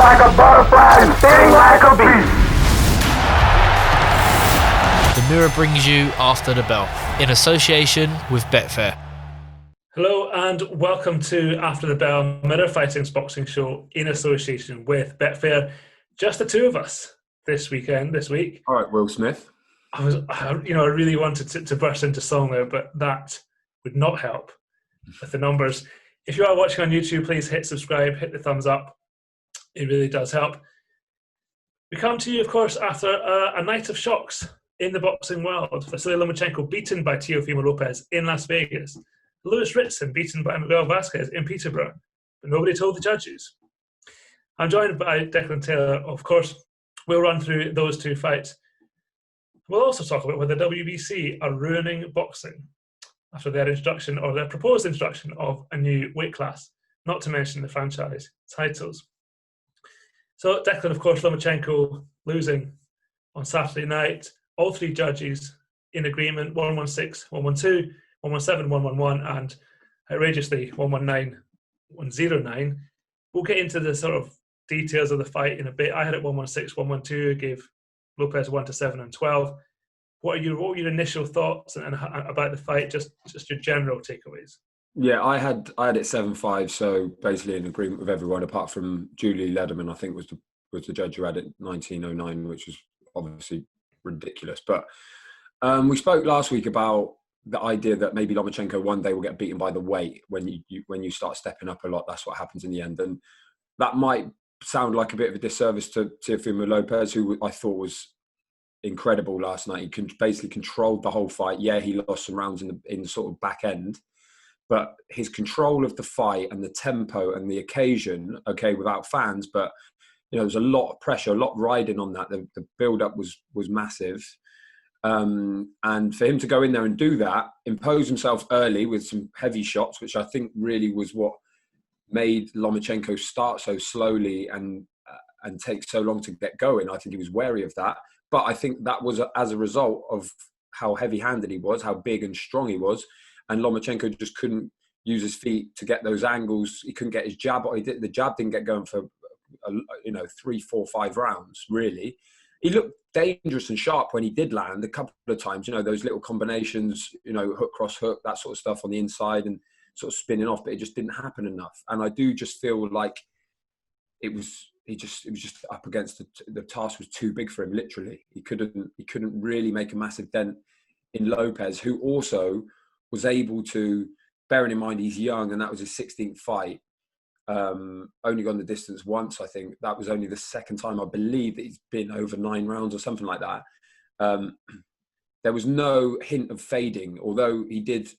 like a butterfly and sting like a bee. The Mirror brings you After the Bell in association with Betfair. Hello and welcome to After the Bell, Mirror Fighting's boxing show in association with Betfair. Just the two of us this week. All right, Will Smith. I really wanted to burst into song there, but that would not help with the numbers. If you are watching on YouTube, please hit subscribe, hit the thumbs up. It really does help. We come to you, of course, after a night of shocks in the boxing world. Vasyl Lomachenko beaten by Teofimo Lopez in Las Vegas. Lewis Ritson beaten by Miguel Vazquez in Peterborough. But nobody told the judges. I'm joined by Declan Taylor. Of course, we'll run through those two fights. We'll also talk about whether WBC are ruining boxing after their proposed introduction of a new weight class, not to mention the franchise titles. So, Declan, of course, Lomachenko losing on Saturday night. All three judges in agreement, 116, 112, 117, 111, and outrageously 119, 109. We'll get into the sort of details of the fight in a bit. I had it 116, 112, gave Lopez 1-7 and 12. What were your initial thoughts and about the fight? Just your general takeaways. Yeah, I had it 7-5, so basically in agreement with everyone apart from Julie Lederman, I think was the judge who had it 1909, which was obviously ridiculous. But we spoke last week about the idea that maybe Lomachenko one day will get beaten by the weight when you start stepping up a lot. That's what happens in the end, and that might sound like a bit of a disservice to Teofimo Lopez, who I thought was incredible last night. He basically controlled the whole fight. Yeah, he lost some rounds in the sort of back end, but his control of the fight and the tempo and the occasion, okay, without fans, but there was a lot of pressure, a lot riding on that. The build-up was massive. And for him to go in there and do that, impose himself early with some heavy shots, which I think really was what made Lomachenko start so slowly and take so long to get going. I think he was wary of that. But I think that was as a result of how heavy-handed he was, how big and strong he was. And Lomachenko just couldn't use his feet to get those angles. He couldn't get his jab. The jab didn't get going for 3, 4, 5 rounds, really. He looked dangerous and sharp when he did land a couple of times. Those little combinations, hook, cross, hook, that sort of stuff on the inside and sort of spinning off, but it just didn't happen enough. And I do just feel like it was just up against the task was too big for him. Literally, he couldn't really make a massive dent in Lopez, who also was able to, bearing in mind he's young and that was his 16th fight. Only gone the distance once, I think. That was only the second time, I believe, that he's been over 9 rounds or something like that. There was no hint of fading, although he did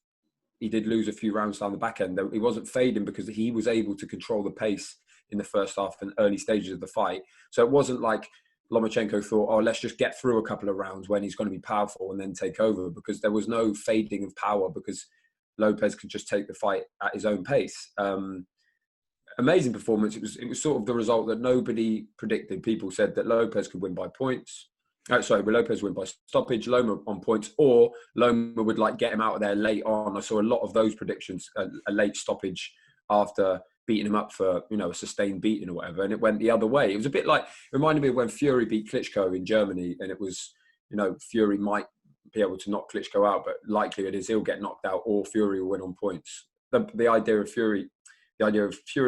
lose a few rounds down the back end. He wasn't fading because he was able to control the pace in the first half and early stages of the fight. So it wasn't like Lomachenko thought, let's just get through a couple of rounds when he's going to be powerful and then take over, because there was no fading of power because Lopez could just take the fight at his own pace. Amazing performance. It was sort of the result that nobody predicted. People said that Lopez could win by points. Lopez win by stoppage, Loma on points, or Loma would get him out of there late on. I saw a lot of those predictions, a late stoppage after beating him up for a sustained beating or whatever, and it went the other way. It was a bit it reminded me of when Fury beat Klitschko in Germany, and it was Fury might be able to knock Klitschko out, but likelihood is he'll get knocked out or Fury will win on points. The idea of Fury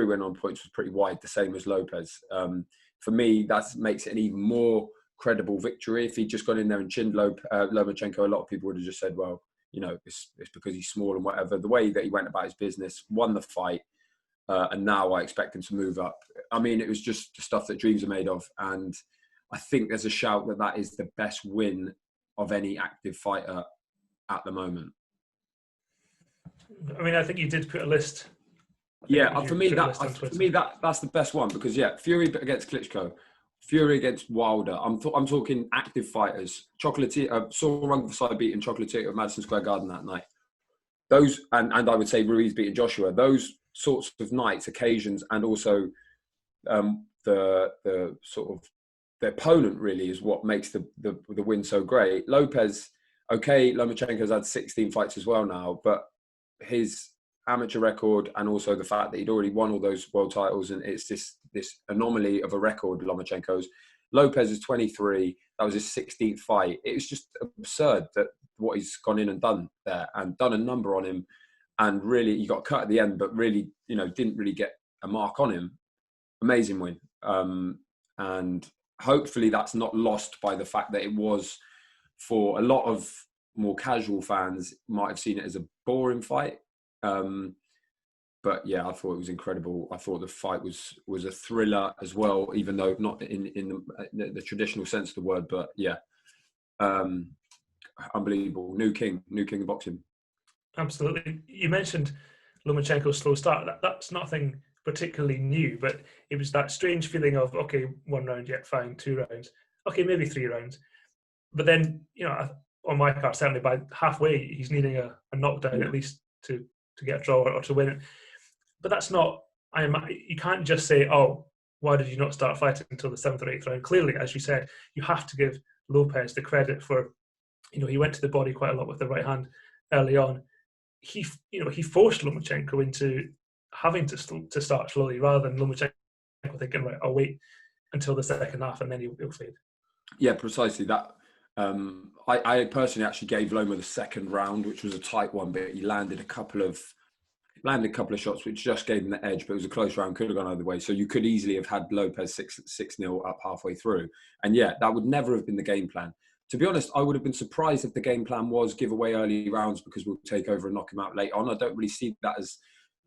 winning on points was pretty wide, the same as Lopez. For me, that makes it an even more credible victory. If he'd just gone in there and chinned Lomachenko, a lot of people would have just said, well, it's because he's small and whatever. The way that he went about his business, won the fight, and now I expect him to move up. I mean, it was just the stuff that dreams are made of. And I think there's a shout that is the best win of any active fighter at the moment. I mean, I think you did put a list. Yeah, for me, that's the best one because, Fury against Klitschko, Fury against Wilder. I'm talking active fighters. Chocolatier, Saul Rungvisai beating Chocolatier at Madison Square Garden that night. Those, and I would say Ruiz beating Joshua. Those sorts of nights, occasions, and also the sort of the opponent really is what makes the win so great. Lomachenko's had 16 fights as well now, but his amateur record, and also the fact that he'd already won all those world titles, and it's this anomaly of a record, Lomachenko's. Lopez is 23. That was his 16th fight. It was just absurd that what he's gone in and done there, and done a number on him, and really he got cut at the end, but really, didn't really get a mark on him. Amazing win. And hopefully that's not lost by the fact that it was, for a lot of more casual fans, might have seen it as a boring fight. But yeah, I thought it was incredible. I thought the fight was a thriller as well, even though not in the traditional sense of the word. But yeah, unbelievable. New king of boxing. Absolutely. You mentioned Lomachenko's slow start. That's nothing particularly new, but it was that strange feeling of, okay, 1 round yet, fine, 2 rounds, okay, maybe 3 rounds. But then, on my part, certainly by halfway, he's needing a knockdown at least to get a draw or to win it. But that's not, you can't just say, oh, why did you not start fighting until the 7th or 8th round? Clearly, as you said, you have to give Lopez the credit for, he went to the body quite a lot with the right hand early on. He forced Lomachenko into having to start slowly, rather than Lomachenko thinking, right, I'll wait until the second half and then he'll fade. Yeah, precisely that. I personally actually gave Loma the second round, which was a tight one, but he landed a couple of shots which just gave him the edge, but it was a close round, could have gone either way. So you could easily have had Lopez 6-0 up halfway through. And yeah, that would never have been the game plan. To be honest, I would have been surprised if the game plan was give away early rounds because we'll take over and knock him out late on. I don't really see that as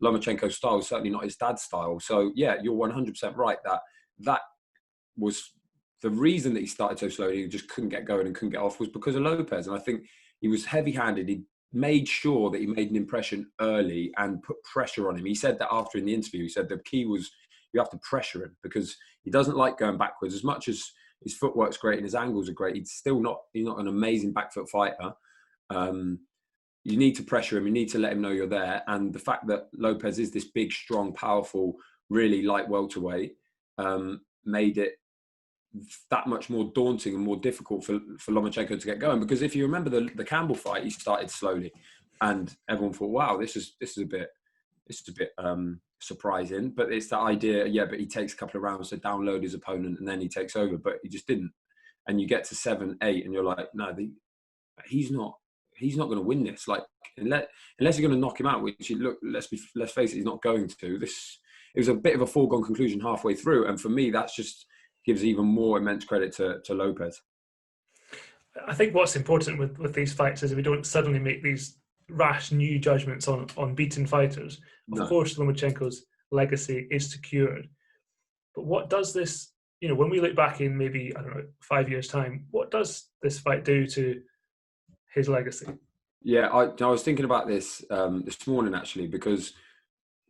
Lomachenko's style, certainly not his dad's style. So yeah, you're 100% right that was the reason that he started so slowly, he just couldn't get going and couldn't get off, was because of Lopez. And I think he was heavy-handed. He made sure that he made an impression early and put pressure on him. He said that after in the interview. He said the key was you have to pressure him because he doesn't like going backwards. As much as his footwork's great and his angles are great, he's not an amazing back foot fighter. You need to pressure him. You need to let him know you're there. And the fact that Lopez is this big, strong, powerful, really light welterweight made it that much more daunting and more difficult for Lomachenko to get going. Because if you remember the Campbell fight, he started slowly, and everyone thought, "Wow, this is a bit surprising." But it's that idea, yeah. But he takes a couple of rounds to download his opponent, and then he takes over. But he just didn't. And you get to 7, 8, and you're like, "No, he's not going to win this. Like, unless you're going to knock him out, which let's face it, he's not going to." It was a bit of a foregone conclusion halfway through, and for me, that's just gives even more immense credit to Lopez. I think what's important with these fights is we don't suddenly make these rash new judgments on beaten fighters. Of course, Lomachenko's legacy is secured. But what does this, when we look back in maybe, 5 years' time, what does this fight do to his legacy? Yeah, I was thinking about this this morning, actually, because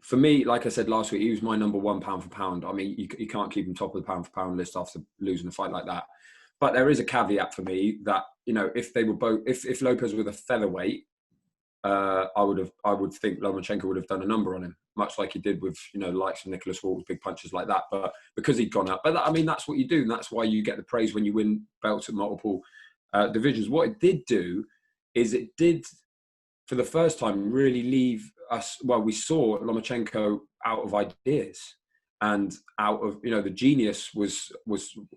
for me, like I said last week, he was my number 1 pound for pound. I mean, you can't keep him top of the pound for pound list after losing a fight like that. But there is a caveat for me that, if they were both, if Lopez were the featherweight, I would think Lomachenko would have done a number on him, much like he did with, likes of Nicholas Waltz, big punches like that. But because he'd gone up, but that's what you do. And that's why you get the praise when you win belts at multiple divisions. What it did do is it did, for the first time, really leave us, we saw Lomachenko out of ideas and out of, the genius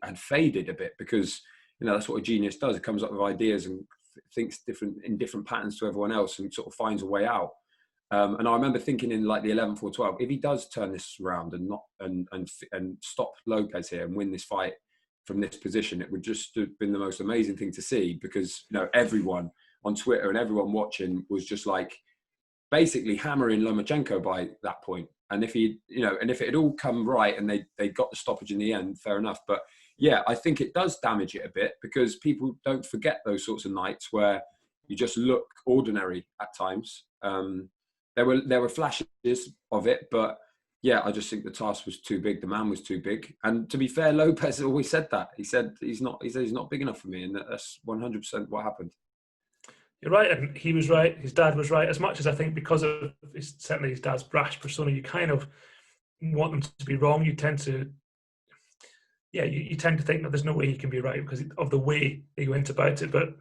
had faded a bit, because, that's what a genius does. It comes up with ideas and thinks in different patterns to everyone else and sort of finds a way out. And I remember thinking in like the 11th or 12th, if he does turn this around and stop Lopez here and win this fight from this position, it would just have been the most amazing thing to see, because, everyone on Twitter and everyone watching was just like basically hammering Lomachenko by that point. And if it had all come right and they got the stoppage in the end, fair enough. But yeah, I think it does damage it a bit, because people don't forget those sorts of nights where you just look ordinary at times. There were flashes of it, but yeah, I just think the task was too big. The man was too big. And to be fair, Lopez always said that. He said he's not big enough for me, and that's 100% what happened. You're right, and he was right. His dad was right. As much as I think, because of certainly his dad's brash persona, you kind of want them to be wrong. You tend to, you tend to think that there's no way he can be right because of the way he went about it. But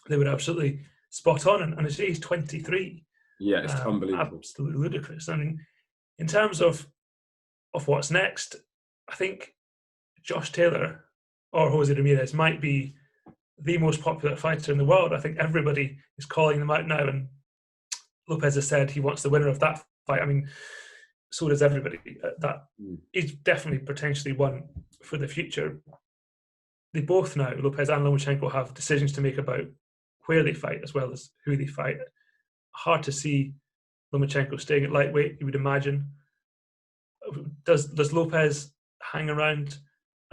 they were absolutely spot on. And as he's 23, Yeah, it's unbelievable. Absolutely ludicrous. I mean, in terms of what's next, I think Josh Taylor or Jose Ramirez might be the most popular fighter in the world. I think everybody is calling them out now, and Lopez has said he wants the winner of that fight. I mean, so does everybody. That is definitely potentially one for the future. They both now, Lopez and Lomachenko, have decisions to make about where they fight as well as who they fight. Hard to see Lomachenko staying at lightweight, you would imagine. Does Lopez hang around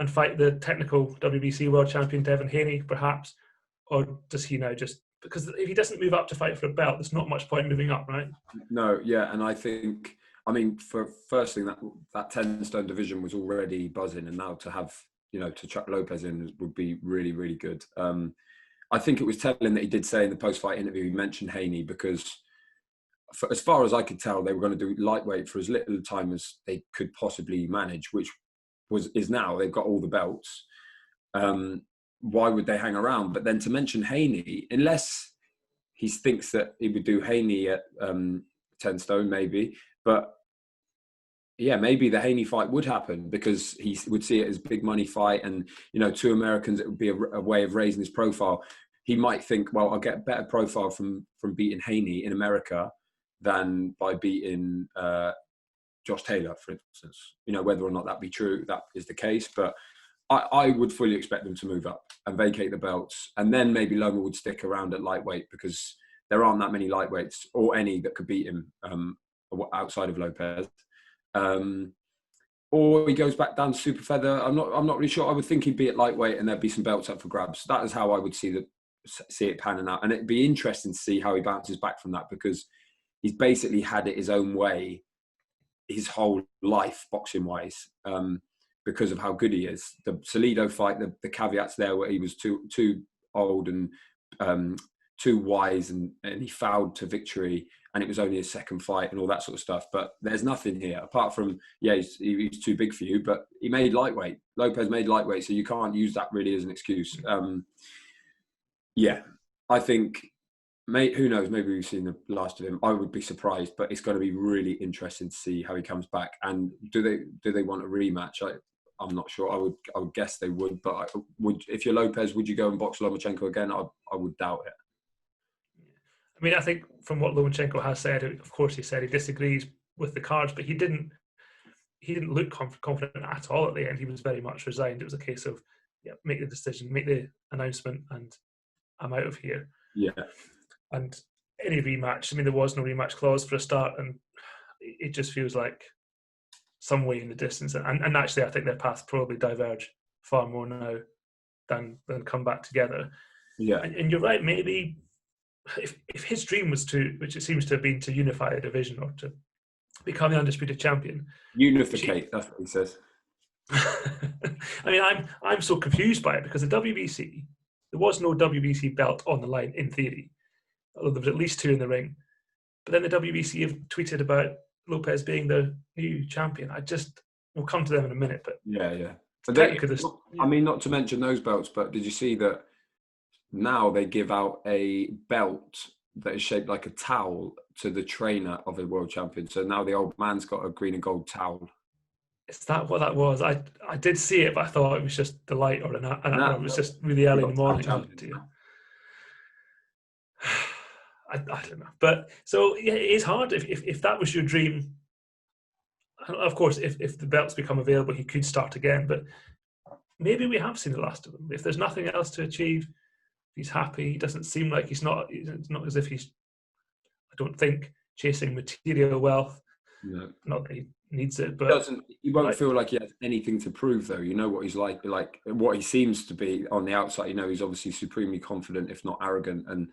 and fight the technical WBC world champion Devin Haney, perhaps? Or does he now just... Because if he doesn't move up to fight for a belt, there's not much point moving up, right? No, yeah, and I think... I mean, for first thing, that 10-stone division was already buzzing, and now to have, to chuck Lopez in would be really, really good. I think it was telling that he did say in the post-fight interview, he mentioned Haney, because as far as I could tell, they were going to do lightweight for as little time as they could possibly manage, which is now. They've got all the belts. Why would they hang around? But then to mention Haney, unless he thinks that he would do Haney at 10 stone, maybe. But yeah, maybe the Haney fight would happen because he would see it as a big money fight, and two Americans, it would be a way of raising his profile. He might think, well, I'll get a better profile from beating Haney in America than by beating Josh Taylor, for instance. Whether or not that be true, that is the case. But I would fully expect them to move up and vacate the belts, and then maybe Loma would stick around at lightweight because there aren't that many lightweights or any that could beat him outside of Lopez. Or he goes back down to super feather. I'm not really sure. I would think he'd be at lightweight and there'd be some belts up for grabs. That is how I would see it panning out, and it'd be interesting to see how he bounces back from that, because he's basically had it his own way his whole life, boxing wise, because of how good he is. The Salido fight, the caveats there where he was too old and too wise, and he fouled to victory, and it was only his second fight and all that sort of stuff. But there's nothing here apart from, he's too big for you, but he made lightweight. Lopez made lightweight, so you can't use that really as an excuse. I think, who knows, maybe we've seen the last of him. I would be surprised, but it's going to be really interesting to see how he comes back. And do they want a rematch? I'm not sure. I would guess they would, but if you're Lopez, would you go and box Lomachenko again? I would doubt it. I mean, I think from what Lomachenko has said, of course he said he disagrees with the cards, but he didn't look confident at all at the end. He was very much resigned. It was a case of, make the decision, make the announcement, and I'm out of here. Yeah. And any rematch, I mean, there was no rematch clause for a start, and it just feels like some way in the distance. And actually, I think their paths probably diverge far more now than come back together. Yeah. And you're right, maybe... If his dream was which it seems to have been, to unify a division or to become the undisputed champion. Unificate, that's what he says. I mean, I'm so confused by it, because the WBC, there was no WBC belt on the line in theory, although there was at least two in the ring. But then the WBC have tweeted about Lopez being the new champion. We'll come to them in a minute, but yeah. But I mean, not to mention those belts, but did you see that? Now they give out a belt that is shaped like a towel to the trainer of a world champion. So now the old man's got a green and gold towel. Is that what that was? I did see it, but I thought it was just the light, or it was just really early in the morning. Oh, dear. I don't know. But so it is hard. If that was your dream, of course, if the belts become available, he could start again. But maybe we have seen the last of him. If there's nothing else to achieve, he's happy. He doesn't seem like it's not as if he's, I don't think, chasing material wealth. No. Not that he needs it, but he won't feel like he has anything to prove, though. You know what he's like what he seems to be on the outside. He's obviously supremely confident, if not arrogant, and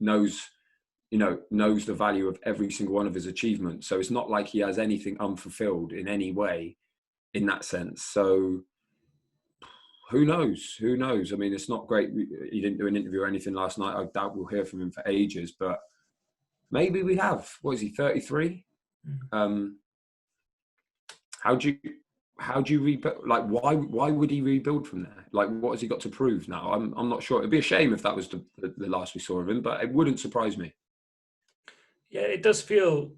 knows the value of every single one of his achievements. So it's not like he has anything unfulfilled in any way in that sense. So who knows? I mean, it's not great. He didn't do an interview or anything last night. I doubt we'll hear from him for ages, but maybe we have. What is he, 33? How do you rebuild? Like, why would he rebuild from there? Like, what has he got to prove now? I'm not sure. It'd be a shame if that was the last we saw of him, but it wouldn't surprise me. yeah, it does feel,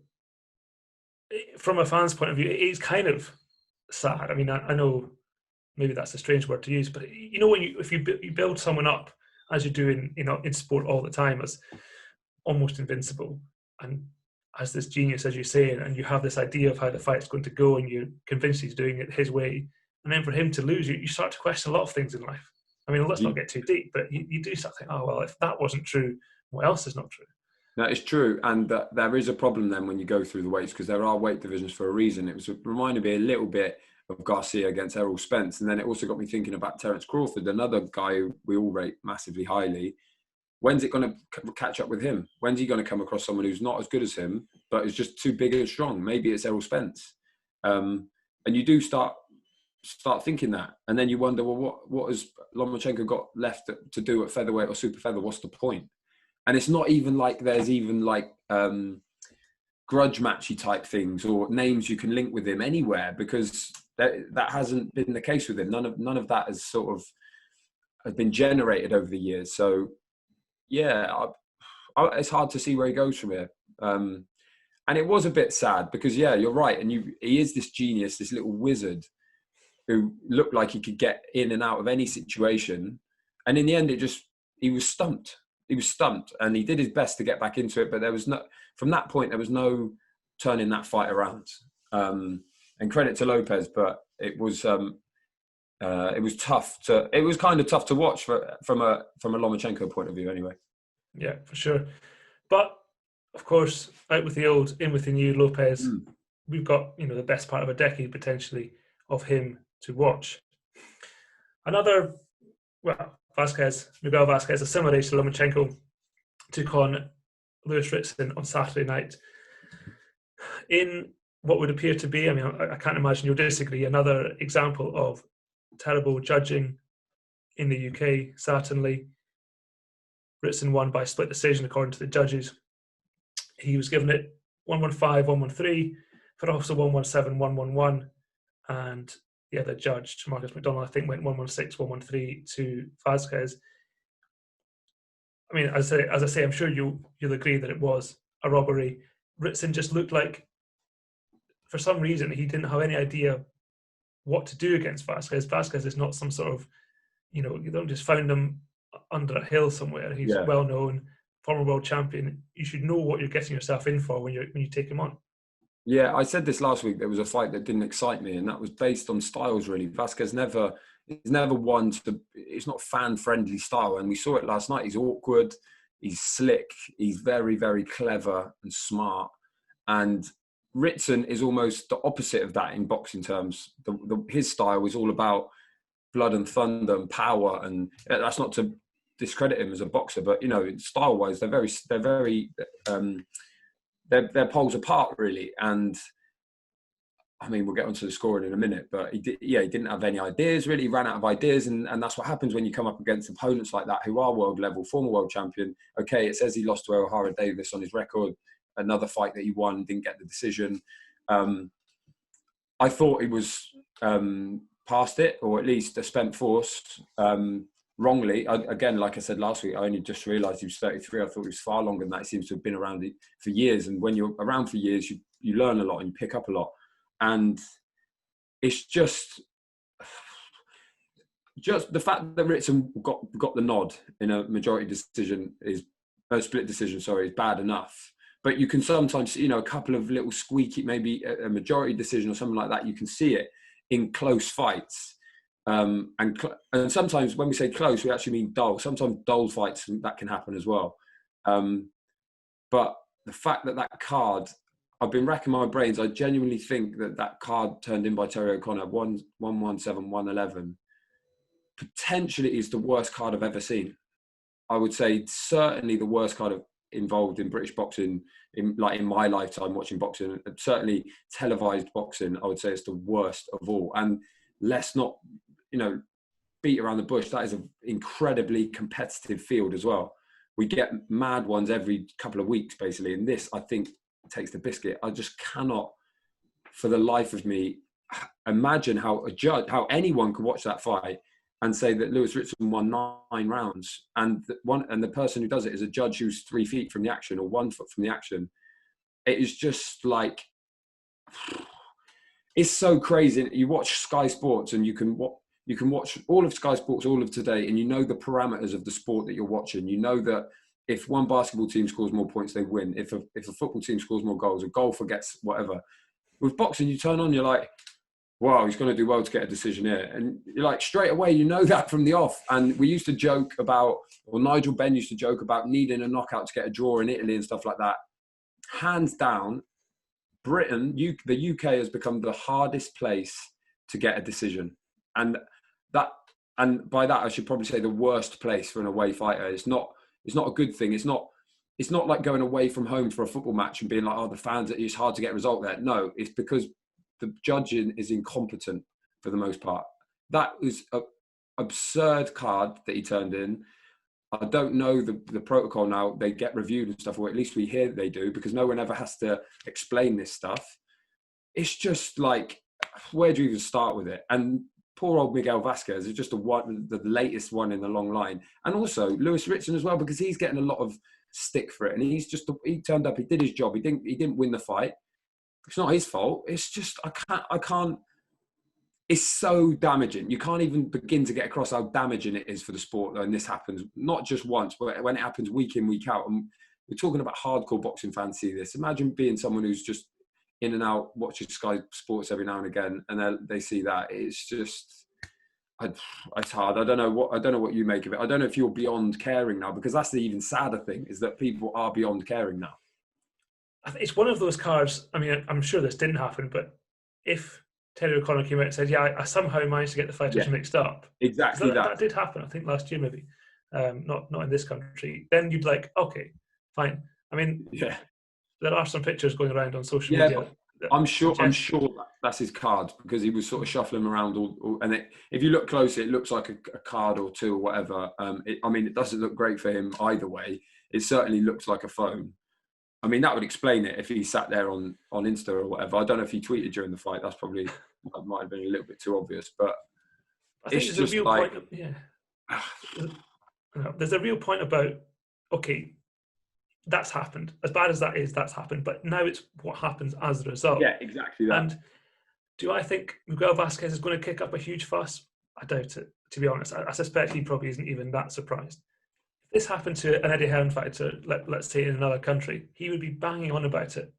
from a fan's point of view, it's kind of sad. I mean, I know maybe that's a strange word to use, but you know, when if you build someone up as you do in sport all the time as almost invincible and as this genius, as you say, and you have this idea of how the fight's going to go, and you're convinced he's doing it his way, and then for him to lose, you start to question a lot of things in life. I mean, let's not get too deep, but you do start thinking, oh well, if that wasn't true, what else is not true? That is true, and there is a problem then when you go through the weights, because there are weight divisions for a reason. It reminded me a little bit of Garcia against Errol Spence, and then it also got me thinking about Terence Crawford, another guy who we all rate massively highly. When's it going to catch up with him? When's he going to come across someone who's not as good as him, but is just too big and strong? Maybe it's Errol Spence, and you do start thinking that, and then you wonder, well, what has Lomachenko got left to do at featherweight or super feather? What's the point? And it's not even like there's even like grudge matchy type things or names you can link with him anywhere, because that hasn't been the case with him. None of that has has been generated over the years. So yeah, it's hard to see where he goes from here. And it was a bit sad because, yeah, you're right. And he is this genius, this little wizard who looked like he could get in and out of any situation. And in the end, he was stumped. He was stumped, and he did his best to get back into it. But from that point, there was no turning that fight around. And credit to Lopez, but it was tough it was kind of tough to watch from a Lomachenko point of view, anyway. Yeah, for sure. But of course, out with the old, in with the new Lopez. We've got the best part of a decade potentially of him to watch. Another, Miguel Vazquez, a similar age to Lomachenko, took on Lewis Ritson on Saturday night in what would appear to be, I mean, I can't imagine you'll disagree, another example of terrible judging in the UK, certainly. Ritson won by split decision according to the judges. He was given it 115, 113, but also 117, 111, and the other judge, Marcus McDonald, I think went 116, 113 to Vazquez. I mean, as I say, I'm sure you'll agree that it was a robbery. Ritson just looked like, for some reason, he didn't have any idea what to do against Vazquez. Vazquez is not some sort of, you don't just find him under a hill somewhere. He's well known, former world champion. You should know what you're getting yourself in for when you take him on. Yeah, I said this last week. There was a fight that didn't excite me, and that was based on styles, really. Vazquez he's never one to, it's not fan-friendly style, and we saw it last night. He's awkward, he's slick, he's very, very clever and smart, and Ritson is almost the opposite of that in boxing terms. His style is all about blood and thunder and power, and that's not to discredit him as a boxer, but style-wise, they're poles apart, really. And I mean, we'll get onto the scoring in a minute, but he didn't have any ideas, really. He ran out of ideas, and that's what happens when you come up against opponents like that who are world level, former world champion. Okay, it says he lost to O'Hara Davis on his record, another fight that he won, didn't get the decision. I thought he was past it, or at least a spent force, wrongly. Again, like I said last week, I only just realised he was 33. I thought he was far longer than that. He seems to have been around it for years. And when you're around for years, you learn a lot and you pick up a lot. And it's just the fact that Ritson got the nod in a majority decision split decision, is bad enough. But you can sometimes, a couple of little squeaky, maybe a majority decision or something like that. You can see it in close fights. And sometimes when we say close, we actually mean dull. Sometimes dull fights, that can happen as well. But the fact that card, I've been racking my brains. I genuinely think that card turned in by Terry O'Connor, 117, 111, potentially is the worst card I've ever seen. I would say certainly the worst card involved in British boxing, in my lifetime watching boxing, certainly televised boxing. I would say it's the worst of all. And let's not, beat around the bush. That is an incredibly competitive field as well. We get mad ones every couple of weeks, basically. And this, I think, takes the biscuit. I just cannot, for the life of me, imagine how anyone could watch that fight and say that Lewis Ritson won 9 rounds, and the person who does it is a judge who's 3 feet from the action or 1 foot from the action. it is just like, it's so crazy. You watch Sky Sports and you can watch all of Sky Sports, all of today, and you know the parameters of the sport that you're watching. You know that if one basketball team scores more points, they win. If a football team scores more goals, a golfer gets whatever. With boxing, you turn on, you're like, wow, he's going to do well to get a decision here. And you're like, straight away, you know that from the off. And we used to joke about, or Nigel Benn used to joke about needing a knockout to get a draw in Italy and stuff like that. Hands down, Britain, the UK has become the hardest place to get a decision. And by that, I should probably say the worst place for an away fighter. It's not a good thing. It's not like going away from home for a football match and being like, oh, the fans, it's hard to get a result there. No, it's because the judging is incompetent for the most part. That was an absurd card that he turned in. I don't know the protocol now. They get reviewed and stuff, or at least we hear they do, because no one ever has to explain this stuff. It's just like, where do you even start with it? And poor old Miguel Vazquez is just the latest one in the long line. And also Lewis Ritson as well, because he's getting a lot of stick for it. And he turned up, he did his job. He didn't win the fight. It's not his fault. It's just, I can't, it's so damaging. You can't even begin to get across how damaging it is for the sport. And this happens not just once, but when it happens week in, week out. And we're talking about hardcore boxing fans see this. Imagine being someone who's just in and out, watching Sky Sports every now and again, and they see that. It's just, it's hard. I don't know what you make of it. I don't know if you're beyond caring now, because that's the even sadder thing, is that people are beyond caring now. It's one of those cards. I mean, I'm sure this didn't happen, but if Terry O'Connor came out and said, yeah, I somehow managed to get the fighters mixed up. Exactly that did happen, I think, last year maybe. Not in this country. Then you'd like, okay, fine. I mean, there are some pictures going around on social media. I'm sure that's his card, because he was sort of shuffling around and if you look closely, it looks like a card or two or whatever. It doesn't look great for him either way. It certainly looks like a phone. I mean, that would explain it if he sat there on Insta or whatever. I don't know if he tweeted during the fight. That's probably, that might have been a little bit too obvious, but I think there's a real point. There's a real point about, okay, that's happened. As bad as that is, that's happened. But now it's what happens as a result. Yeah, exactly that. And do I think Miguel Vazquez is going to kick up a huge fuss? I doubt it, to be honest. I suspect he probably isn't even that surprised. If this happened to an Eddie Hearn fighter, let's say in another country, he would be banging on about it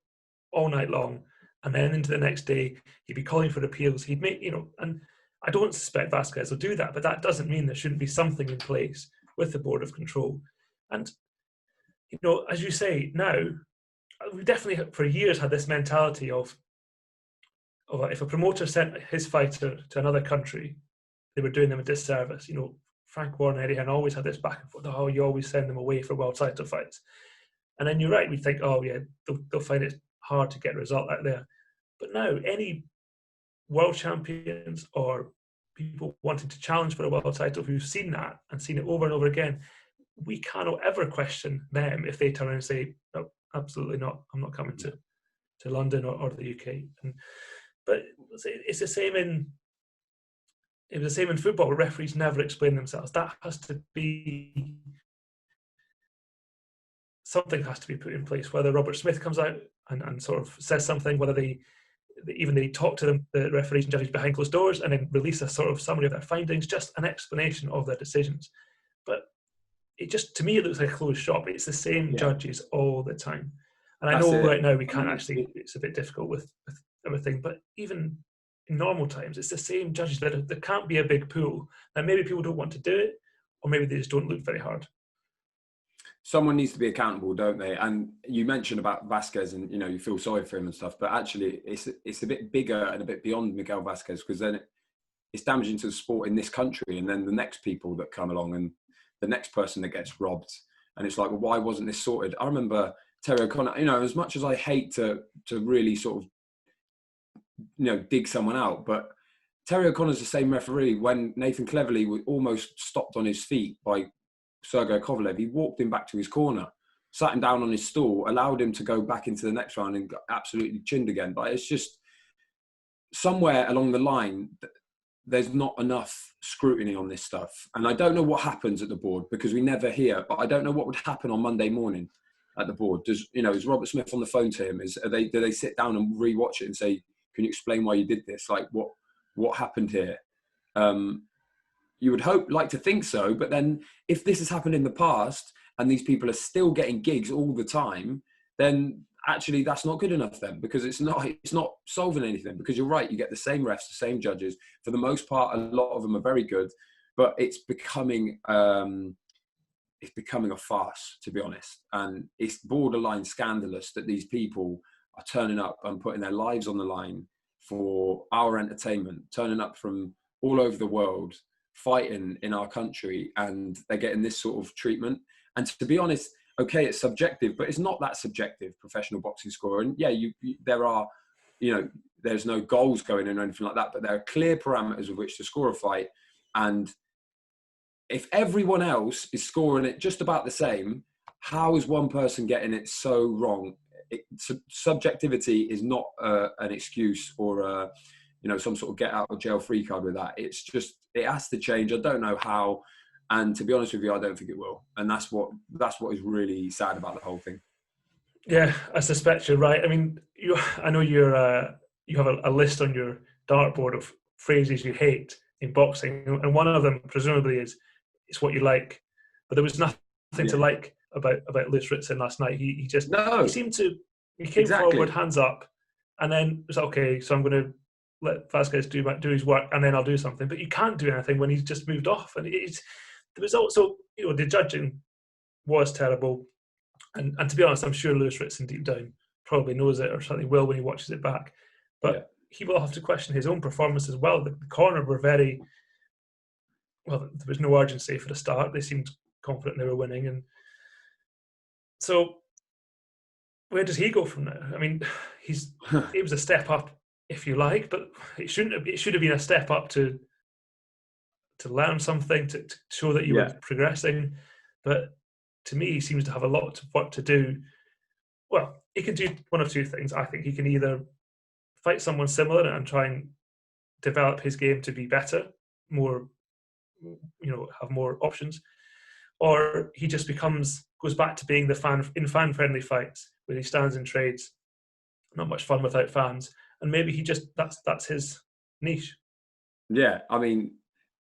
all night long. And then into the next day, he'd be calling for appeals. He'd make, and I don't suspect Vazquez will do that, but that doesn't mean there shouldn't be something in place with the board of control. And as you say, now, we definitely for years had this mentality of if a promoter sent his fighter to another country, they were doing them a disservice. Frank Warren and Eddie Hearn always had this back and forth, oh, you always send them away for world title fights. And then you're right, we think, oh yeah, they'll find it hard to get a result out there. But now, any world champions or people wanting to challenge for a world title who've seen that and seen it over and over again, we cannot ever question them if they turn around and say, no, absolutely not. I'm not coming to London or the UK. But it's the same in football, where referees never explain themselves. That has to be, something has to be put in place. Whether Robert Smith comes out and sort of says something, whether they talk to them, the referees and judges behind closed doors, and then release a sort of summary of their findings, just an explanation of their decisions. But to me, it looks like a closed shop. It's the same judges all the time. And I know right now we can't actually, it's a bit difficult with everything, but even in normal times, it's the same judges. There can't be a big pool. And maybe people don't want to do it, or maybe they just don't look very hard. Someone needs to be accountable, don't they? And you mentioned about Vazquez and, you feel sorry for him and stuff, but actually it's a bit bigger and a bit beyond Miguel Vazquez, because then it's damaging to the sport in this country, and then the next people that come along and the next person that gets robbed. And it's like, well, why wasn't this sorted? I remember Terry O'Connor, as much as I hate to really sort of, dig someone out, but Terry O'Connor's the same referee when Nathan Cleverly was almost stopped on his feet by Sergey Kovalev. He walked him back to his corner, sat him down on his stool, allowed him to go back into the next round and got absolutely chinned again. But it's just somewhere along the line, there's not enough scrutiny on this stuff. And I don't know what happens at the board, because we never hear, but I don't know what would happen on Monday morning. at the board? Is Robert Smith on the phone to him? Do they sit down and rewatch it and say, can you explain why you did this? Like what happened here? You would like to think so, but then if this has happened in the past and these people are still getting gigs all the time, then actually that's not good enough then, because it's not solving anything. Because you're right, you get the same refs, the same judges. For the most part, a lot of them are very good, but it's becoming a farce, to be honest. And it's borderline scandalous that these people are turning up and putting their lives on the line for our entertainment, turning up from all over the world, fighting in our country, and they're getting this sort of treatment. And to be honest, okay, it's subjective, but it's not that subjective, professional boxing score. And yeah, there are, there's no goals going in or anything like that, but there are clear parameters with which to score a fight. And if everyone else is scoring it just about the same, how is one person getting it so wrong? Subjectivity is not an excuse or some sort of get out of jail free card with that. It's just, it has to change. I don't know how, and to be honest with you, I don't think it will. And that's what is really sad about the whole thing. Yeah, I suspect you're right. I mean, I know you have a list on your dartboard of phrases you hate in boxing, and one of them presumably is "it's what you like," but there was nothing to like about Lewis Ritson last night. He came forward, hands up, and then it was okay. So I'm going to let Vazquez do his work, and then I'll do something. But you can't do anything when he's just moved off. And the result. So the judging was terrible, and to be honest, I'm sure Lewis Ritson deep down probably knows it, or certainly will when he watches it back. But he will have to question his own performance as well. The corner were very well. There was no urgency for the start. They seemed confident they were winning, and so where does he go from there? I mean, it was a step up, if you like, but it should have been a step up to learn something, to show that you were progressing. But to me, he seems to have a lot of work to do. Well, he can do one of two things. I think he can either fight someone similar and try and develop his game to be better, more, have more options, or he just goes back to being the fan-friendly fights where he stands and trades. Not much fun without fans. And maybe that's his niche. Yeah, I mean,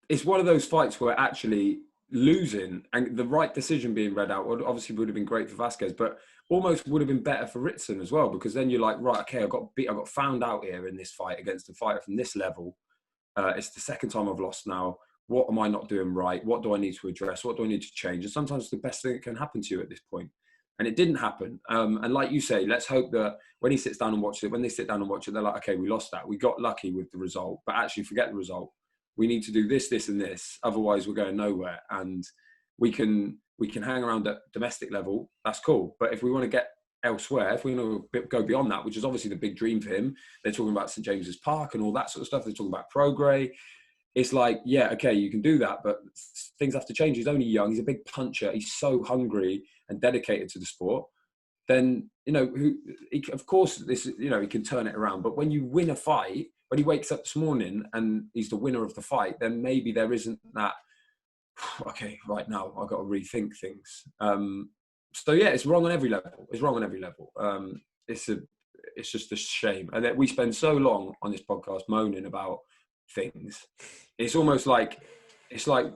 it's one of those fights where actually losing and the right decision being read out obviously would have been great for Vazquez, but almost would have been better for Ritson as well, because then you're like, right, okay, I got found out here in this fight against a fighter from this level. It's the second time I've lost now. What am I not doing right? What do I need to address? What do I need to change? And sometimes it's the best thing that can happen to you at this point. And it didn't happen. And like you say, let's hope that when they sit down and watch it, they're like, okay, we lost that. We got lucky with the result, but actually forget the result. We need to do this, this, and this. Otherwise, we're going nowhere. And we can hang around at domestic level. That's cool. But if we want to get elsewhere, if we want to go beyond that, which is obviously the big dream for him, they're talking about St. James's Park and all that sort of stuff. They're talking about Progrès. It's like, yeah, okay, you can do that, but things have to change. He's only young. He's a big puncher. He's so hungry and dedicated to the sport. Then, of course, he can turn it around. But when you win a fight, when he wakes up this morning and he's the winner of the fight, then maybe there isn't that, okay, right now I've got to rethink things. So yeah, it's wrong on every level. It's just a shame. And that we spend so long on this podcast moaning about things. It's almost like, it's a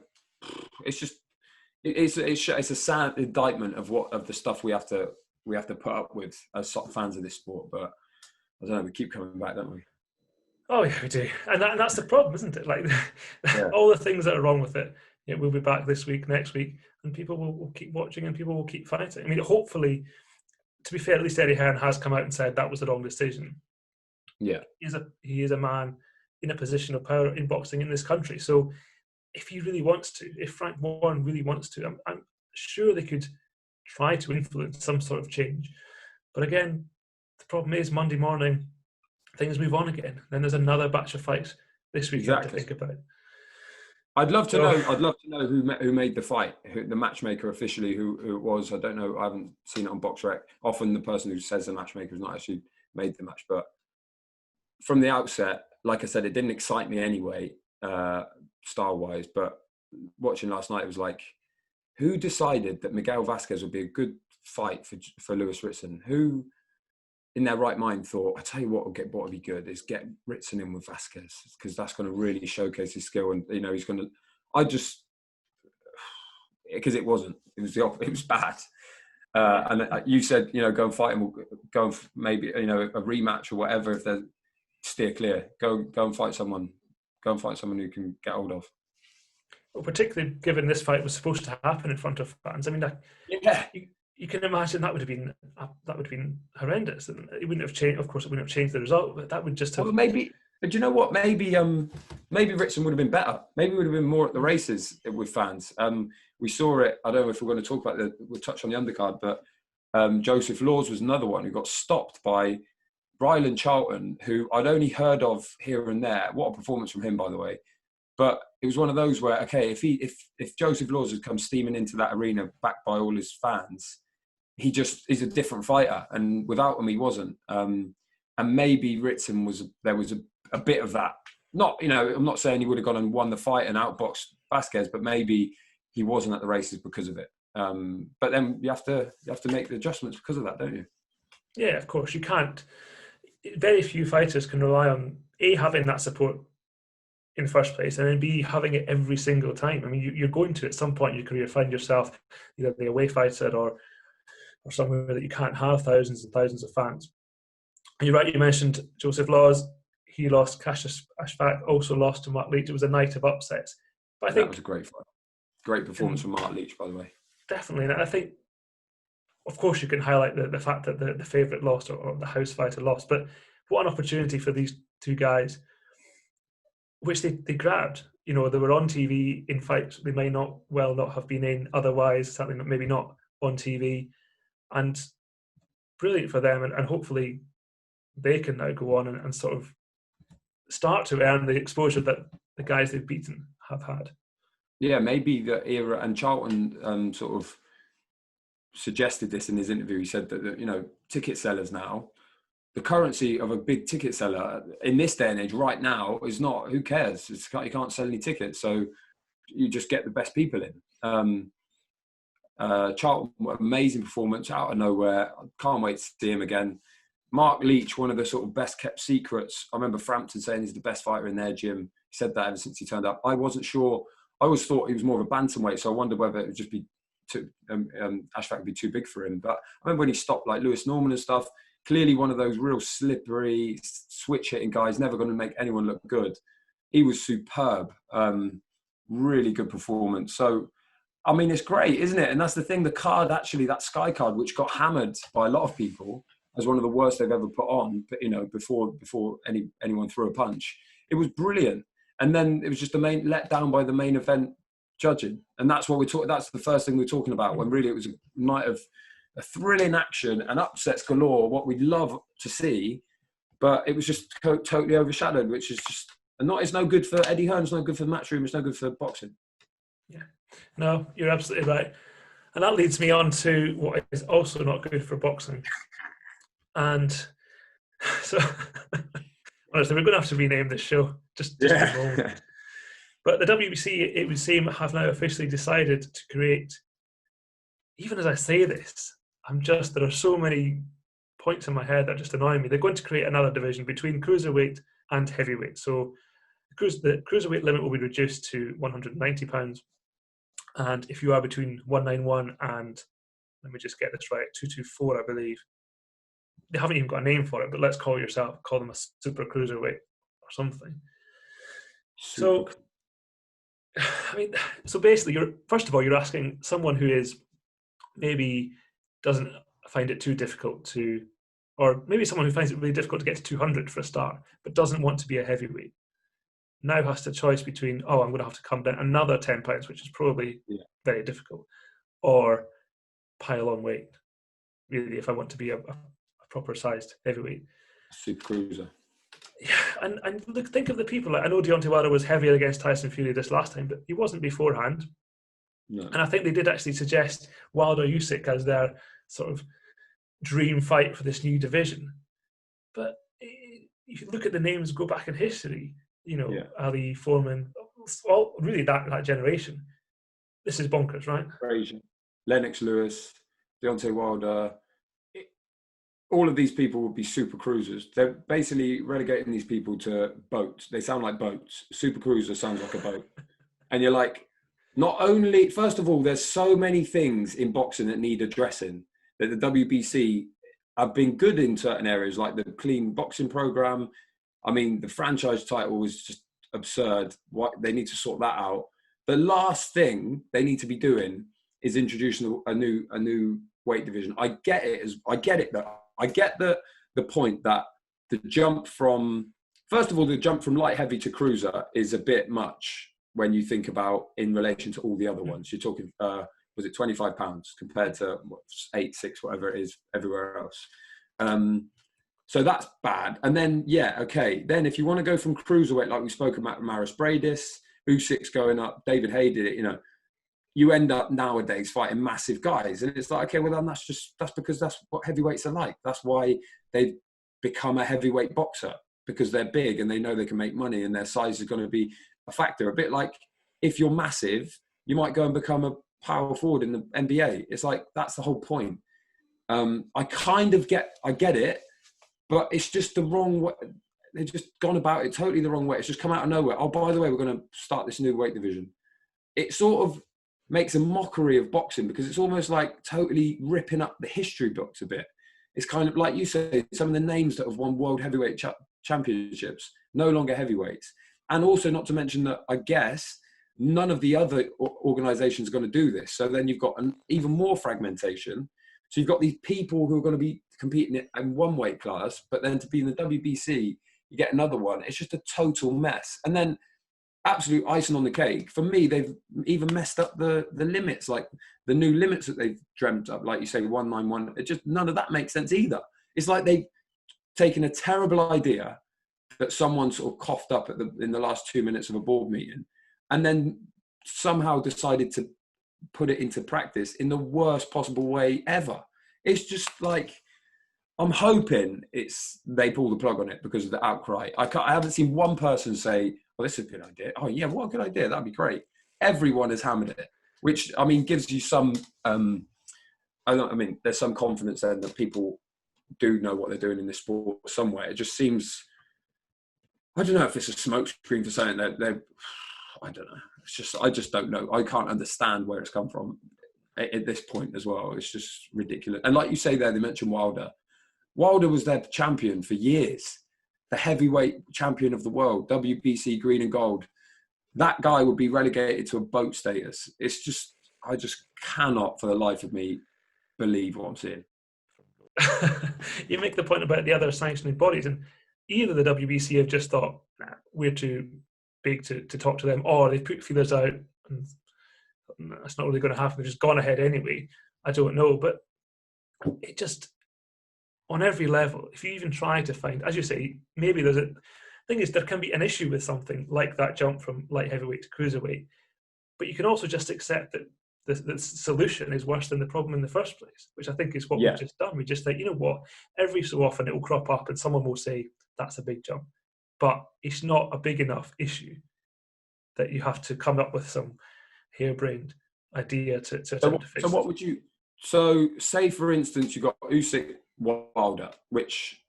sad indictment of the stuff we have to put up with as fans of this sport. But I don't know, we keep coming back, don't we? Oh yeah, we do, and that's the problem, isn't it? Like all the things that are wrong with it. We'll be back this week, next week, and people will keep watching and people will keep fighting. I mean, hopefully, to be fair, at least Eddie Hearn has come out and said that was the wrong decision. Yeah, he is a man in a position of power in boxing in this country. So if he really wants to, if Frank Warren really wants to, I'm sure they could try to influence some sort of change. But again, the problem is Monday morning, things move on again. Then there's another batch of fights this weekend to think about. I'd love to know who made the fight, the matchmaker officially, who it was. I don't know. I haven't seen it on BoxRec. Often the person who says the matchmaker has not actually made the match. But from the outset, like I said, it didn't excite me anyway, style-wise. But watching last night, it was like, who decided that Miguel Vazquez would be a good fight for Lewis Ritson. Who, in their right mind, thought, I tell you what would be good is get Ritson in with Vazquez, because that's going to really showcase his skill, and he's going to. Because it wasn't. It was it was bad. And you said, go and fight him, go and maybe a rematch or whatever. If they steer clear, go and fight someone. Go and fight someone who can get hold of. Well, particularly given this fight was supposed to happen in front of fans. I mean, you can imagine that would have been horrendous, and it wouldn't have changed. Of course, it wouldn't have changed the result, but that would just have. Well, maybe. But you know what? Maybe Ritson would have been better. Maybe would have been more at the races with fans. We saw it. I don't know if we're going to talk about we'll touch on the undercard, but Joseph Laws was another one who got stopped by Ryland Charlton, who I'd only heard of here and there. What a performance from him, by the way. But it was one of those where, okay, if Joseph Laws had come steaming into that arena backed by all his fans, he's a different fighter, and without him, he wasn't. And maybe Ritson there was a bit of that. Not, I'm not saying he would have gone and won the fight and outboxed Vazquez, but maybe he wasn't at the races because of it. But then you have to make the adjustments because of that, don't you? Yeah, of course. You can't. Very few fighters can rely on A, having that support in the first place, and then B, having it every single time. I mean, you're going to, at some point in your career, find yourself either the away fighter or somewhere that you can't have thousands and thousands of fans. And you're right, you mentioned Joseph Laws. He lost. Cassius Ashfaq also lost to Mark Leach. It was a night of upsets. But I think that was a great fight. Great performance from Mark Leach, by the way. Definitely. And I think, of course, you can highlight the fact that the favourite lost or the house fighter lost. But what an opportunity for these two guys, which they grabbed. They were on TV in fights they may not have been in otherwise, certainly maybe not on TV. And brilliant for them. And hopefully they can now go on and sort of start to earn the exposure that the guys they've beaten have had. Yeah, maybe the era, and Charlton sort of suggested this in his interview. He said that, ticket sellers now, the currency of a big ticket seller in this day and age right now is not, who cares? You can't sell any tickets, so you just get the best people in. Charlton, amazing performance out of nowhere. Can't wait to see him again. Mark Leach, one of the sort of best kept secrets. I remember Frampton saying he's the best fighter in their gym. He said that ever since he turned up. I wasn't sure. I always thought he was more of a bantamweight, so I wondered whether it would just be Ashfaq would be too big for him. But I remember when he stopped like Lewis Norman and stuff, clearly one of those real slippery, switch-hitting guys, never going to make anyone look good. He was superb. Really good performance. So, I mean, it's great, isn't it? And that's the thing, the card, actually, that Sky card, which got hammered by a lot of people as one of the worst they've ever put on, before anyone threw a punch. It was brilliant. And then it was just let down by the main event judging. And that's what that's the first thing we're talking about, when really it was a night of a thrilling action and upsets galore, what we'd love to see. But it was just totally overshadowed, which is just, it's no good for Eddie Hearn, it's no good for Matchroom, it's no good for boxing. Yeah. No, you're absolutely right. And that leads me on to what is also not good for boxing. And so, honestly, we're going to have to rename this show. Just yeah. But the WBC, it would seem, have now officially decided to create, even as I say this, there are so many points in my head that just annoy me. They're going to create another division between cruiserweight and heavyweight. So the cruiserweight limit will be reduced to £190. And if you are between 191 and, let me just get this right, 224, I believe. They haven't even got a name for it, but let's call them a super-cruiserweight or something. So, I mean, so basically, first of all, you're asking someone who is maybe doesn't find it too difficult to, or maybe someone who finds it really difficult to get to 200 for a start, but doesn't want to be a heavyweight, now has to choice between, I'm going to have to come down another 10 pounds, which is probably very difficult, or pile on weight, really, if I want to be a proper sized heavyweight. Super cruiser. Yeah, and look, think of the people. I know Deontay Wilder was heavier against Tyson Fury this last time, but he wasn't beforehand. No. And I think they did actually suggest Wilder-Usyk as their sort of dream fight for this new division. But if you look at the names, go back in history, Ali, Foreman, all really that generation. This is bonkers, right? Frazier, Lennox Lewis, Deontay Wilder, all of these people would be super cruisers. They're basically relegating these people to boats. They sound like boats. Super cruiser sounds like a boat. And you're like, not only, first of all, there's so many things in boxing that need addressing that the WBC have been good in certain areas, like the clean boxing program. I mean, the franchise title was just absurd. They need to sort that out. The last thing they need to be doing is introducing a new weight division. I get the point that the jump from, first of all, the jump from light heavy to cruiser is a bit much when you think about in relation to all the other ones. You're talking, was it 25 pounds compared to 8, 6, whatever it is everywhere else. So that's bad. And then, then if you want to go from cruiserweight, like we spoke about Maris Bradis, Usyk's going up, David Haye did it, you end up nowadays fighting massive guys. And it's like, okay, well, then that's because that's what heavyweights are like. That's why they've become a heavyweight boxer, because they're big and they know they can make money and their size is going to be a factor. A bit like if you're massive, you might go and become a power forward in the NBA. It's like, that's the whole point. I get it, but it's just the wrong way. They've just gone about it totally the wrong way. It's just come out of nowhere. Oh, by the way, we're going to start this new weight division. It sort of makes a mockery of boxing, because it's almost like totally ripping up the history books a bit. It's kind of like you say, some of the names that have won world heavyweight championships, no longer heavyweights. And also, not to mention that I guess none of the other organizations are going to do this. So then you've got an even more fragmentation. So you've got these people who are going to be competing in one weight class, but then to be in the WBC, you get another one. It's just a total mess. And then absolute icing on the cake. For me, they've even messed up the limits, like the new limits that they've dreamt up, like you say, 191. It just, none of that makes sense either. It's like they've taken a terrible idea that someone sort of coughed up in the last 2 minutes of a board meeting, and then somehow decided to put it into practice in the worst possible way ever. It's just like, I'm hoping they pull the plug on it because of the outcry. I haven't seen one person say, "Oh, this is a good idea. Oh, yeah, what a good idea. That'd be great." Everyone has hammered it, which, I mean, gives you some, there's some confidence then that people do know what they're doing in this sport somewhere. It just seems, I don't know if it's a smokescreen for saying they're I don't know. It's just, I just don't know. I can't understand where it's come from at this point as well. It's just ridiculous. And like you say there, they mentioned Wilder. Wilder was their champion for years, the heavyweight champion of the world, WBC green and gold. That guy would be relegated to a boat status. It's just, I just cannot for the life of me believe what I'm seeing. You make the point about the other sanctioning bodies, and either the WBC have just thought, nah, we're too big to talk to them, or they've put feelers out and that's not really going to happen. They've just gone ahead anyway. I don't know, but it just, on every level, if you even try to find, as you say, maybe there's a thing is there can be an issue with something like that jump from light heavyweight to cruiserweight, but you can also just accept that the solution is worse than the problem in the first place, which I think is what we've just done. We just think, you know what, every so often it will crop up and someone will say that's a big jump, but it's not a big enough issue that you have to come up with some harebrained idea to fix it. So what would you, so say for instance you got Usyk Wilder, which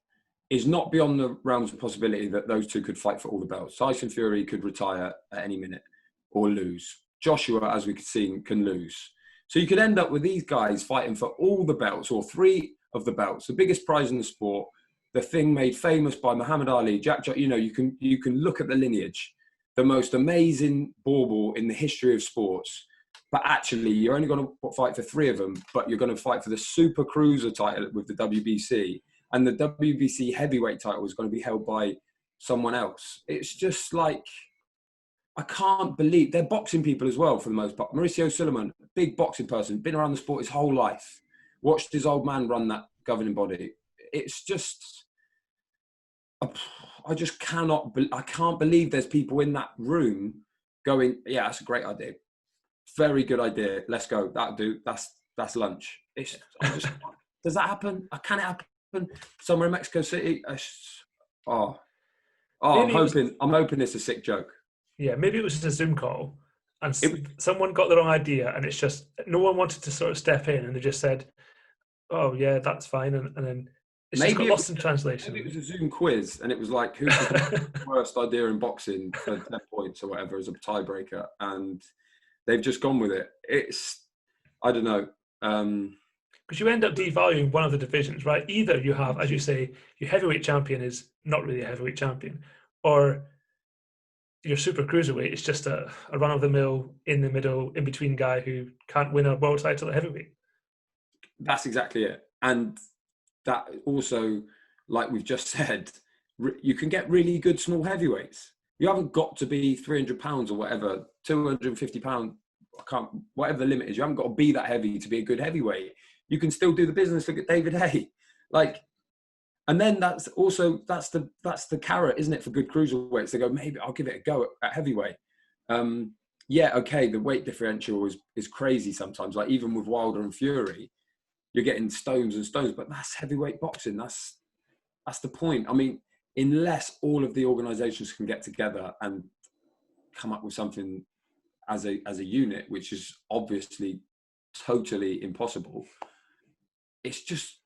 is not beyond the realms of possibility that those two could fight for all the belts. Tyson Fury could retire at any minute or lose. Joshua, as we could see, can lose. So you could end up with these guys fighting for all the belts, or 3 of the belts, the biggest prize in the sport, the thing made famous by Muhammad Ali, Jack, you know, you can look at the lineage, the most amazing bauble in the history of sports. But actually, you're only going to fight for 3 of them, but you're going to fight for the super cruiser title with the WBC. And the WBC heavyweight title is going to be held by someone else. It's just like, I can't believe, they're boxing people as well for the most part. Mauricio Suleiman, big boxing person, been around the sport his whole life, watched his old man run that governing body. It's just, I just cannot, I can't believe there's people in that room going, yeah, that's a great idea. Very good idea. Let's go. That'll do. That's lunch. It's, does that happen? Can it happen somewhere in Mexico City? I'm hoping it's a sick joke. Yeah, maybe it was just a Zoom call and someone got the wrong idea, and it's just no one wanted to sort of step in, and they just said, oh yeah, that's fine, and then it's just got lost in translation. Maybe it was a Zoom quiz, and it was like, who's the worst idea in boxing for 10 points or whatever as a tiebreaker, and they've just gone with it. It's, I don't know. Because you end up devaluing one of the divisions, right? Either you have, as you say, your heavyweight champion is not really a heavyweight champion, or your super cruiserweight is just a run-of-the-mill, in the middle, in between guy who can't win a world title at heavyweight. That's exactly it. And that also, like we've just said, you can get really good small heavyweights. You haven't got to be 300 pounds or whatever, 250 pounds, whatever the limit is. You haven't got to be that heavy to be a good heavyweight. You can still do the business. Look at David Hay. And then that's the carrot, isn't it, for good cruiserweights? They go, maybe I'll give it a go at heavyweight. Okay, the weight differential is crazy sometimes. Like even with Wilder and Fury, you're getting stones and stones, but that's heavyweight boxing. That's the point. I mean, unless all of the organisations can get together and come up with something as a unit, which is obviously totally impossible, it's just,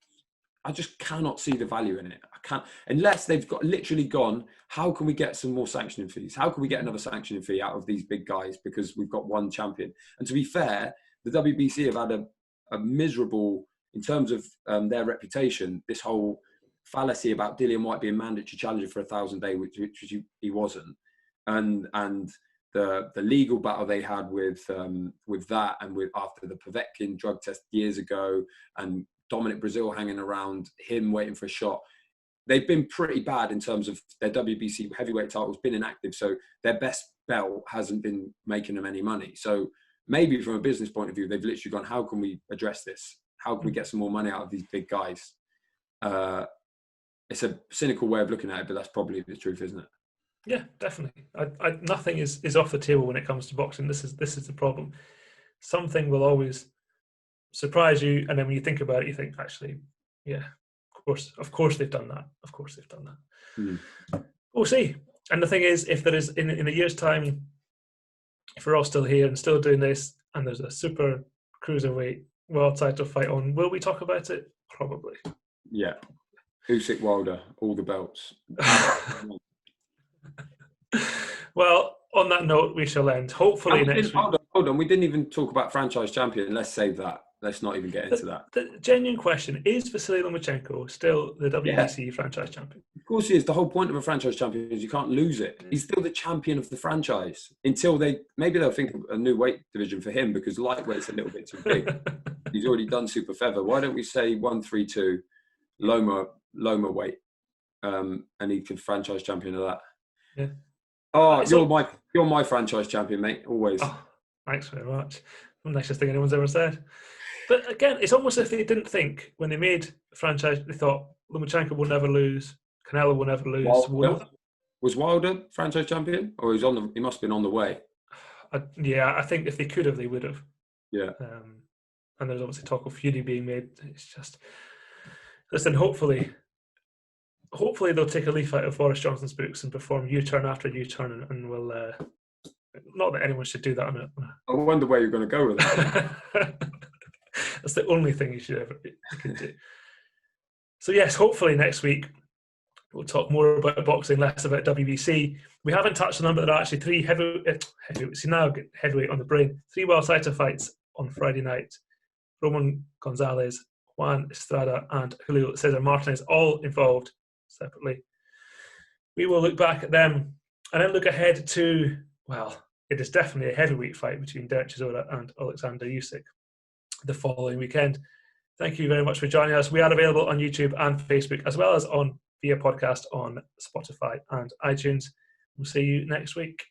I just cannot see the value in it. I can't, unless they've literally gone, how can we get some more sanctioning fees? How can we get another sanctioning fee out of these big guys because we've got one champion? And to be fair, the WBC have had a miserable, in terms of their reputation, this whole fallacy about Dillian White being mandatory challenger for 1,000 days, which he wasn't, and the legal battle they had with that, and with after the Povetkin drug test years ago, and Dominic Brazil hanging around him waiting for a shot. They've been pretty bad in terms of their WBC heavyweight titles been inactive, so their best belt hasn't been making them any money. So maybe from a business point of view, they've literally gone, how can we address this? How can we get some more money out of these big guys? It's a cynical way of looking at it, but that's probably the truth, isn't it? Yeah, definitely. Nothing is off the table when it comes to boxing. This is the problem. Something will always surprise you, and then when you think about it, you think, actually, yeah, of course they've done that. Of course they've done that. We'll see. And the thing is, if there is in a year's time, if we're all still here and still doing this, and there's a super cruiserweight world title fight on, will we talk about it? Probably. Yeah. Usyk, Wilder, all the belts. Well, on that note, we shall end. Hopefully next week. Hold on. We didn't even talk about franchise champion. Let's save that. Let's not even get into that. The genuine question, is Vasyl Lomachenko still the WBC franchise champion? Of course he is. The whole point of a franchise champion is you can't lose it. He's still the champion of the franchise until maybe they'll think of a new weight division for him, because lightweight's a little bit too big. He's already done super feather. Why don't we say 132 Loma weight, and he could franchise champion of that? Yeah. Oh, you're my franchise champion, mate. Always. Oh, thanks very much. The nicest thing anyone's ever said. But again, it's almost as if they didn't think when they made the franchise, they thought Lomachenko will never lose, Canelo will never lose. Was Wilder franchise champion, or he must have been on the way? I think if they could have, they would have. Yeah. And there's obviously talk of Fury being made. It's just, listen, hopefully they'll take a leaf out of Boris Johnson's books and perform U-turn after U-turn, and we'll. Not that anyone should do that. I wonder where you're going to go with that. That's the only thing you can do. So yes, hopefully next week we'll talk more about boxing, less about WBC. We haven't touched on them, but there are actually three heavyweight. See, now get heavyweight on the brain. 3 world title fights on Friday night. Roman Gonzalez, Juan Estrada, and Julio Cesar Martinez, all involved separately. We will look back at them and then look ahead to, well, it is definitely a heavyweight fight between Derek Chisora and Alexander Usyk the following weekend. Thank you very much for joining us. We are available on YouTube and Facebook, as well as via podcast on Spotify and iTunes. We'll see you next week.